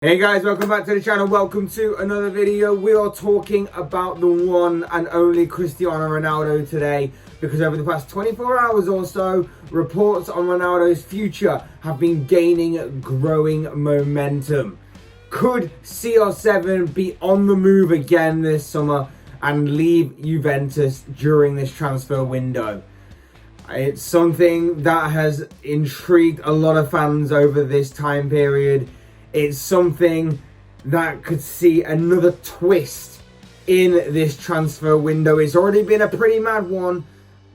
Hey guys, welcome back to the channel. Welcome to another video. We are talking about the one and only Cristiano Ronaldo today, because over the past 24 hours or so, reports on Ronaldo's future have been gaining growing momentum. Could CR7 be on the move again this summer and leave Juventus during this transfer window? It's something that has intrigued a lot of fans over this time period. It's something that could see another twist in this transfer window. It's already been a pretty mad one,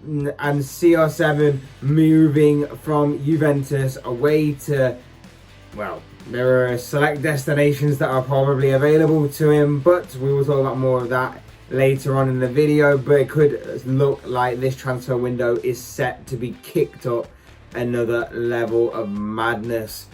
and CR7 moving from Juventus away to, well, there are select destinations that are probably available to him, but we will talk about more of that later on in the video. But it could look like this transfer window is set to be kicked up another level of madness.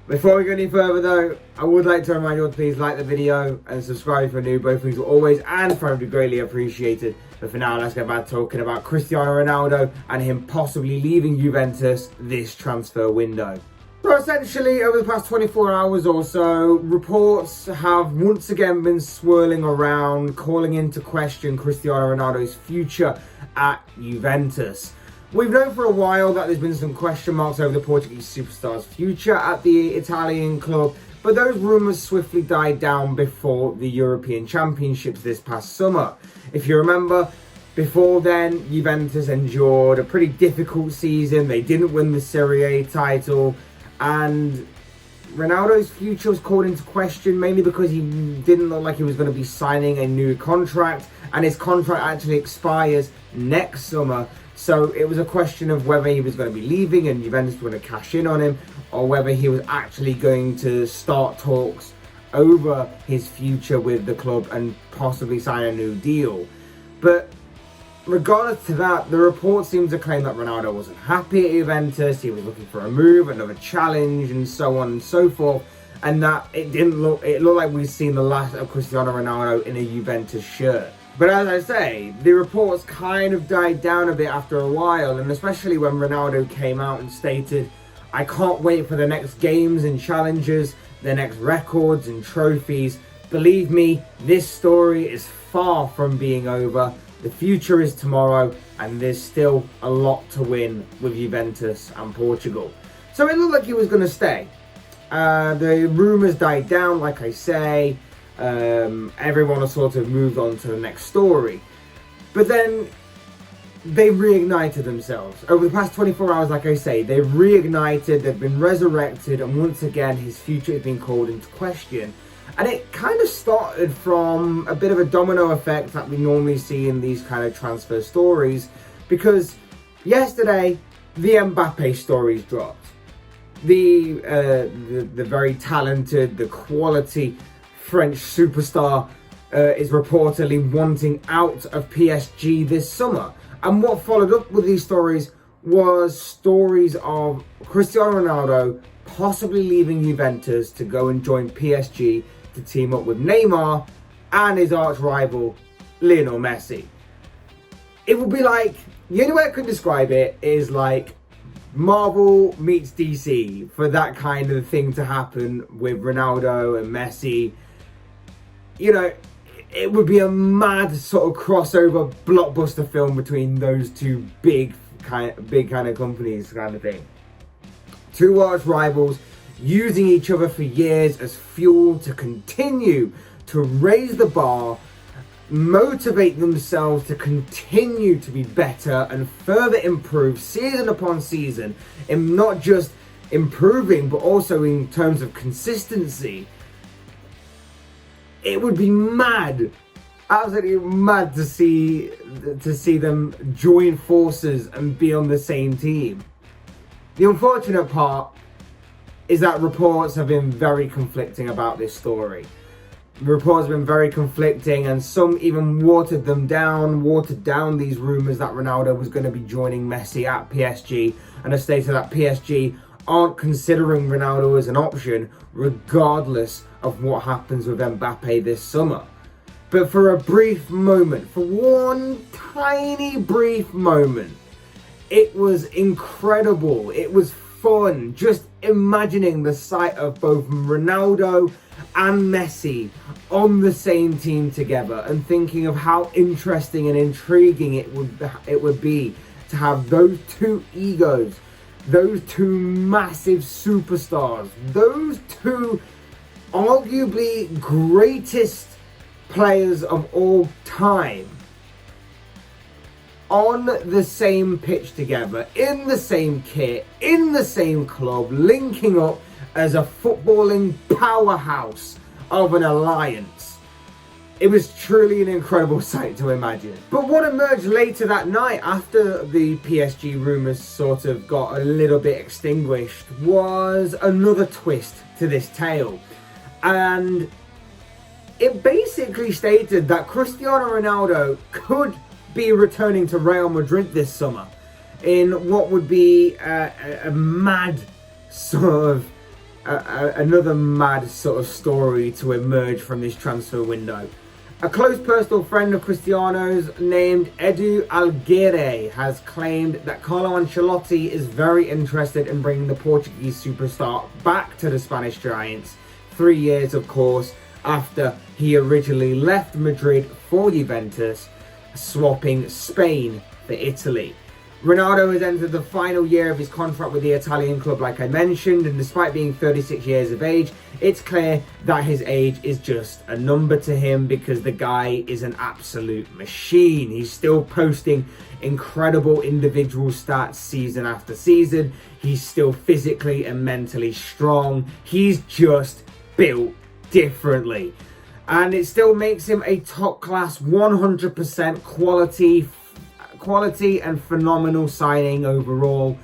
Before we go any further though, I would like to remind you all to please like the video and subscribe if you're new. Both things will always and forever be greatly appreciated. But for now, let's get back talking about Cristiano Ronaldo and him possibly leaving Juventus this transfer window. So essentially, over the past 24 hours or so, reports have once again been swirling around, calling into question Cristiano Ronaldo's future at Juventus. We've known for a while that there's been some question marks over the Portuguese superstar's future at the Italian club, but those rumours swiftly died down before the European Championships this past summer. If you remember, before then, Juventus endured a pretty difficult season. They didn't win the Serie A title, and Ronaldo's future was called into question, mainly because he didn't look like he was going to be signing a new contract, and his contract actually expires next summer. So it was a question of whether he was going to be leaving and Juventus were going to cash in on him, or whether he was actually going to start talks over his future with the club and possibly sign a new deal. But regardless to that, the report seems to claim that Ronaldo wasn't happy at Juventus, he was looking for a move, another challenge, and so on and so forth, and that it looked like we'd seen the last of Cristiano Ronaldo in a Juventus shirt. But as I say, the reports kind of died down a bit after a while, and especially when Ronaldo came out and stated, "I can't wait for the next games and challenges, the next records and trophies. Believe me, this story is far from being over. The future is tomorrow, and there's still a lot to win with Juventus and Portugal." So it looked like he was going to stay. The rumours died down, like I say. Everyone has sort of moved on to the next story. But then they reignited themselves. Over the past 24 hours, like I say, they've reignited, they've been resurrected, and once again his future has been called into question. And it kind of started from a bit of a domino effect that we normally see in these kind of transfer stories, because yesterday the Mbappe stories dropped. The very talented, the quality French superstar is reportedly wanting out of PSG this summer. And what followed up with these stories was stories of Cristiano Ronaldo possibly leaving Juventus to go and join PSG to team up with Neymar and his arch rival Lionel Messi. It would be like, the only way I could describe it is like Marvel meets DC for that kind of thing to happen with Ronaldo and Messi. You know, it would be a mad sort of crossover blockbuster film between those two big kind of companies, kind of thing. Two arch rivals using each other for years as fuel to continue to raise the bar, motivate themselves to continue to be better and further improve season upon season, in not just improving but also in terms of consistency. It would be mad, absolutely mad to see them join forces and be on the same team. The unfortunate part is that reports have been very conflicting about this story. Reports have been very conflicting, and some even watered down these rumours that Ronaldo was going to be joining Messi at PSG, and have stated that PSG aren't considering Ronaldo as an option regardless of what happens with Mbappe this summer. But for a brief moment, for one tiny brief moment, it was incredible. It was fun. Just imagining the sight of both Ronaldo and Messi on the same team together, and thinking of how interesting and intriguing it would be to have those two egos, those two massive superstars, those two arguably greatest players of all time on the same pitch together, in the same kit, in the same club, linking up as a footballing powerhouse of an alliance. It was truly an incredible sight to imagine. But what emerged later that night, after the PSG rumours sort of got a little bit extinguished, was another twist to this tale. And it basically stated that Cristiano Ronaldo could be returning to Real Madrid this summer in what would be a mad sort of another mad sort of story to emerge from this transfer window. A close personal friend of Cristiano's named Edu Alguerre has claimed that Carlo Ancelotti is very interested in bringing the Portuguese superstar back to the Spanish Giants, 3 years of course after he originally left Madrid for Juventus, swapping Spain for Italy. Ronaldo has entered the final year of his contract with the Italian club, like I mentioned, and despite being 36 years of age, it's clear that his age is just a number to him, because the guy is an absolute machine. He's still posting incredible individual stats season after season. He's still physically and mentally strong. He's just built differently. And it still makes him a top-class 100% quality and phenomenal signing overall.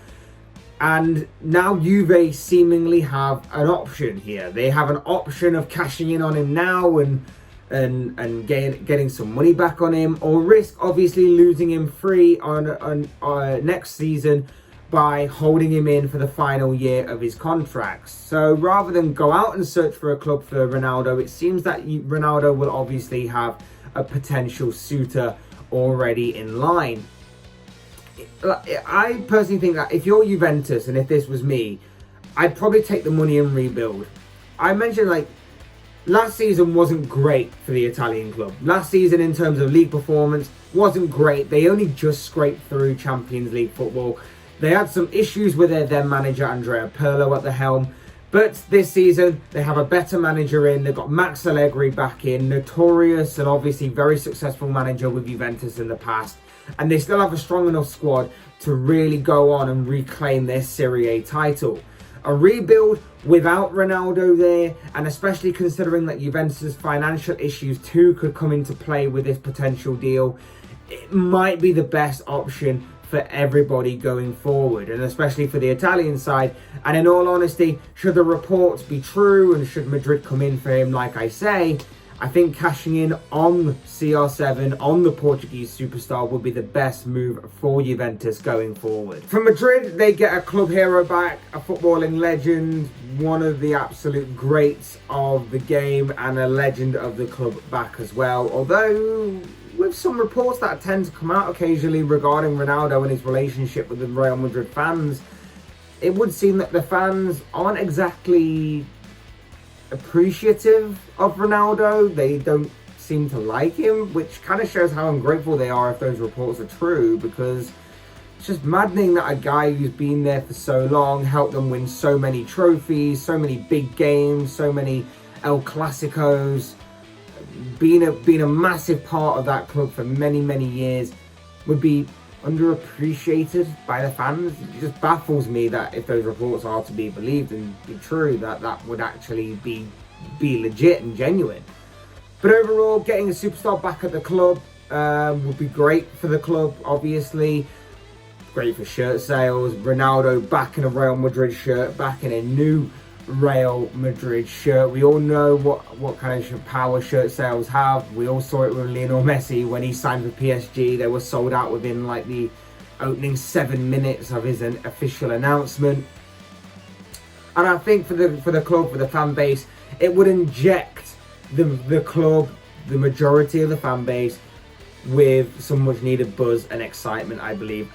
And now Juve seemingly have an option here. They have an option of cashing in on him now and getting some money back on him, or risk obviously losing him free on next season by holding him in for the final year of his contract. So rather than go out and search for a club for Ronaldo, it seems that Ronaldo will obviously have a potential suitor already in line. I personally think that if you're Juventus, and if this was me, I'd probably take the money and rebuild. I mentioned, like, last season wasn't great for the Italian club. Last season, in terms of league performance, wasn't great. They only just scraped through Champions League football. They had some issues with their then manager, Andrea Pirlo, at the helm. But this season, they have a better manager in. They've got Max Allegri back in, notorious and obviously very successful manager with Juventus in the past. And they still have a strong enough squad to really go on and reclaim their Serie A title. A rebuild without Ronaldo there, and especially considering that Juventus' financial issues too could come into play with this potential deal, it might be the best option for everybody going forward, and especially for the Italian side. And in all honesty, should the reports be true and should Madrid come in for him, like I say, I think cashing in on CR7, on the Portuguese superstar, would be the best move for Juventus going forward. For Madrid, they get a club hero back, a footballing legend, one of the absolute greats of the game, and a legend of the club back as well. Although, with some reports that tend to come out occasionally regarding Ronaldo and his relationship with the Real Madrid fans, it would seem that the fans aren't exactly appreciative of Ronaldo. They don't seem to like him, which kind of shows how ungrateful they are if those reports are true, because it's just maddening that a guy who's been there for so long, helped them win so many trophies, so many big games, so many El Clasicos, being a massive part of that club for many, many years, would be underappreciated by the fans. It just baffles me that if those reports are to be believed and be true, that would actually be legit and genuine. But overall, getting a superstar back at the club would be great for the club, obviously. Great for shirt sales. Ronaldo back in a Real Madrid shirt, back in a new Real Madrid shirt. We all know what kind of power shirt sales have. We all saw it with Lionel Messi when he signed for PSG. They were sold out within like the opening 7 minutes of his official announcement. And I think for the club, for the fan base, it would inject the club, the majority of the fan base, with some much needed buzz and excitement, I believe,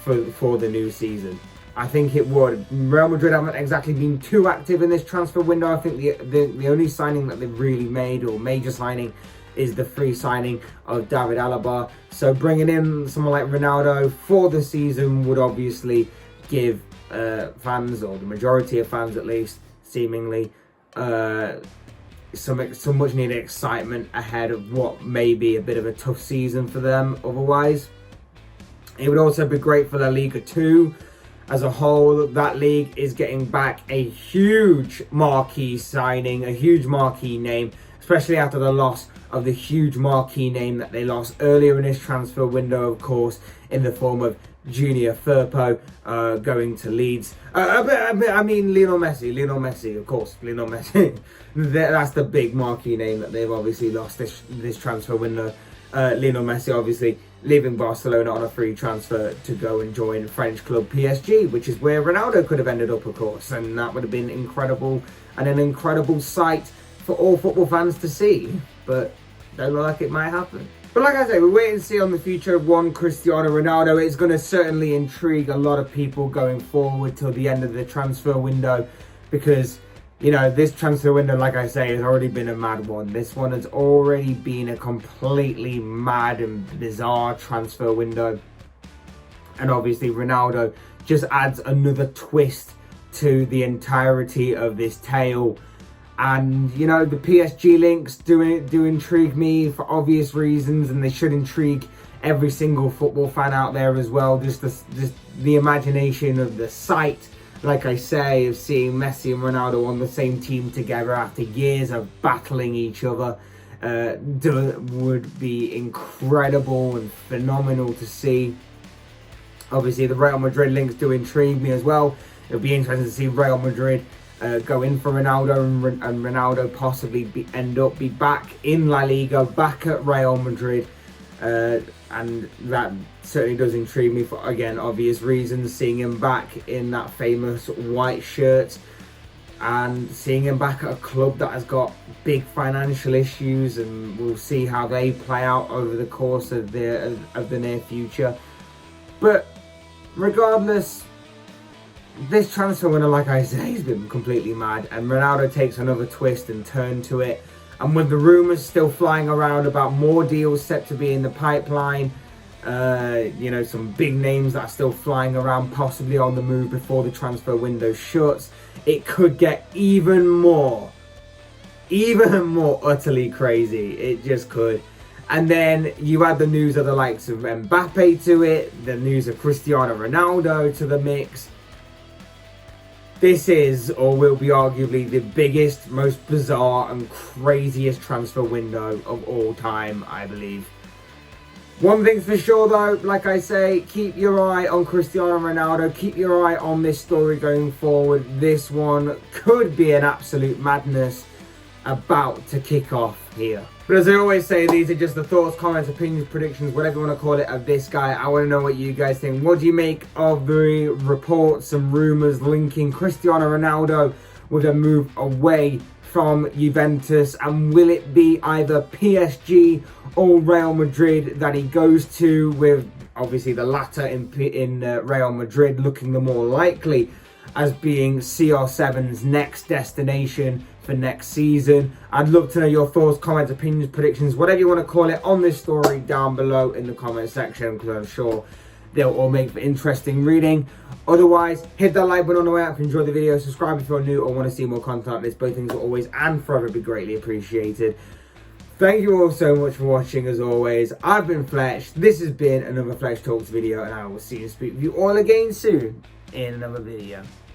for the new season. I think it would. Real Madrid haven't exactly been too active in this transfer window. I think the only signing that they've really made, or major signing, is the free signing of David Alaba. So bringing in someone like Ronaldo for the season would obviously give fans, or the majority of fans at least, seemingly, some much needed excitement ahead of what may be a bit of a tough season for them otherwise. It would also be great for La Liga 2 as a whole. That league is getting back a huge marquee signing, a huge marquee name, especially after the loss of the huge marquee name that they lost earlier in this transfer window, of course, in the form of Junior Firpo going to Leeds. I mean, Lionel Messi, of course, Lionel Messi. That's the big marquee name that they've obviously lost this transfer window. Lionel Messi obviously leaving Barcelona on a free transfer to go and join French club PSG, which is where Ronaldo could have ended up, of course, and that would have been incredible and an incredible sight for all football fans to see, but don't look like it might happen. But like I say, we're waiting to see on the future of one Cristiano Ronaldo. It's going to certainly intrigue a lot of people going forward till the end of the transfer window, because, you know, this transfer window, like I say, has already been a mad one. This one has already been a completely mad and bizarre transfer window. And obviously Ronaldo just adds another twist to the entirety of this tale. And, you know, the PSG links do intrigue me for obvious reasons, and they should intrigue every single football fan out there as well. Just the imagination of the sight, like I say, of seeing Messi and Ronaldo on the same team together after years of battling each other would be incredible and phenomenal to see. Obviously, the Real Madrid links do intrigue me as well. It'll be interesting to see Real Madrid go in for Ronaldo and Ronaldo possibly be back in La Liga, back at Real Madrid. And that certainly does intrigue me for, again, obvious reasons. Seeing him back in that famous white shirt and seeing him back at a club that has got big financial issues, and we'll see how they play out over the course of the near future. But regardless, this transfer window, like I say, has been completely mad, and Ronaldo takes another twist and turn to it. And with the rumours still flying around about more deals set to be in the pipeline, you know, some big names that are still flying around, possibly on the move before the transfer window shuts, it could get even more utterly crazy. It just could. And then you add the news of the likes of Mbappe to it, the news of Cristiano Ronaldo to the mix. This is, or will be arguably, the biggest, most bizarre and craziest transfer window of all time, I believe. One thing's for sure though, like I say, keep your eye on Cristiano Ronaldo, keep your eye on this story going forward. This one could be an absolute madness about to kick off here. But as I always say, these are just the thoughts, comments, opinions, predictions, whatever you want to call it, of this guy. I want to know what you guys think. What do you make of the reports and rumours linking Cristiano Ronaldo with a move away from Juventus? And will it be either PSG or Real Madrid that he goes to, with obviously the latter in Real Madrid looking the more likely as being CR7's next destination for next season? I'd love to know your thoughts, comments, opinions, predictions, whatever you want to call it, on this story down below in the comment section, because I'm sure they'll all make for interesting reading. Otherwise, hit that like button on the way out if you enjoyed the video, subscribe if you're new or want to see more content like this. Both things will always and forever be greatly appreciated. Thank you all so much for watching. As always, I've been Fletch, this has been another Fletch Talks video, and I will see and speak with you all again soon in another video.